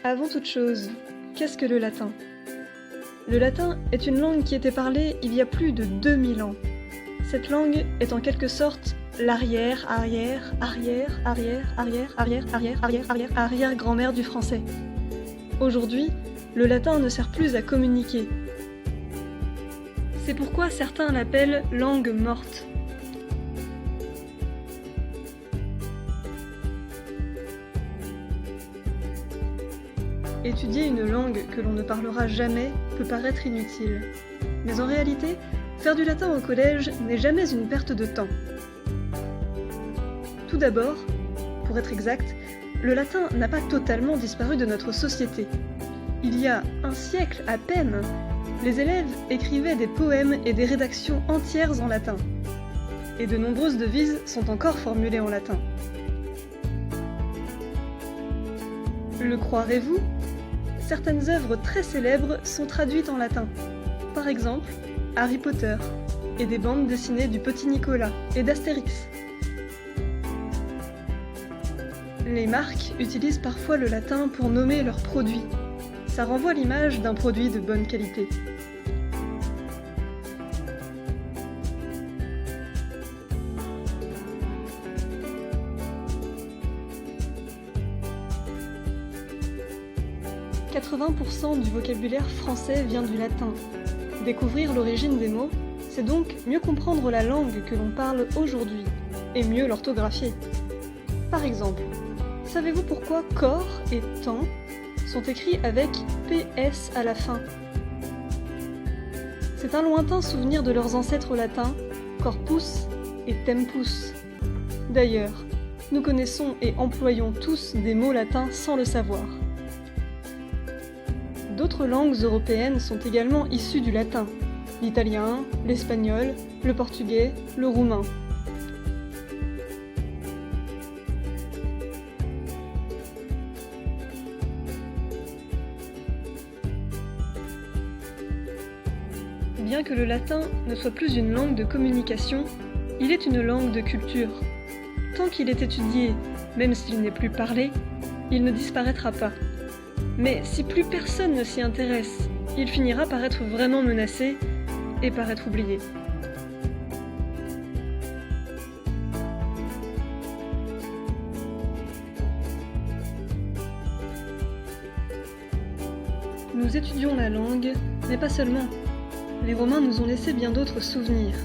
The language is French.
Avant toute chose, qu'est-ce que le latin? Le latin est une langue qui était parlée il y a plus de 2000 ans. Cette langue est en quelque sorte l'arrière-arrière-arrière-arrière-arrière-arrière-arrière-arrière-arrière-arrière-grand-mère du français. Aujourd'hui, le latin ne sert plus à communiquer. C'est pourquoi certains l'appellent langue morte. Étudier une langue que l'on ne parlera jamais peut paraître inutile. Mais en réalité, faire du latin au collège n'est jamais une perte de temps. Tout d'abord, pour être exact, le latin n'a pas totalement disparu de notre société. Il y a un siècle à peine, les élèves écrivaient des poèmes et des rédactions entières en latin. Et de nombreuses devises sont encore formulées en latin. Le croirez-vous ? Certaines œuvres très célèbres sont traduites en latin. Par exemple, Harry Potter et des bandes dessinées du Petit Nicolas et d'Astérix. Les marques utilisent parfois le latin pour nommer leurs produits. Ça renvoie l'image d'un produit de bonne qualité. « 80% du vocabulaire français vient du latin. Découvrir l'origine des mots, c'est donc mieux comprendre la langue que l'on parle aujourd'hui, et mieux l'orthographier. Par exemple, savez-vous pourquoi corps et temps sont écrits avec PS à la fin? C'est un lointain souvenir de leurs ancêtres latins, corpus et tempus. D'ailleurs, nous connaissons et employons tous des mots latins sans le savoir. D'autres langues européennes sont également issues du latin, l'italien, l'espagnol, le portugais, le roumain. Bien que le latin ne soit plus une langue de communication, il est une langue de culture. Tant qu'il est étudié, même s'il n'est plus parlé, il ne disparaîtra pas. Mais si plus personne ne s'y intéresse, il finira par être vraiment menacé et par être oublié. Nous étudions la langue, mais pas seulement. Les Romains nous ont laissé bien d'autres souvenirs.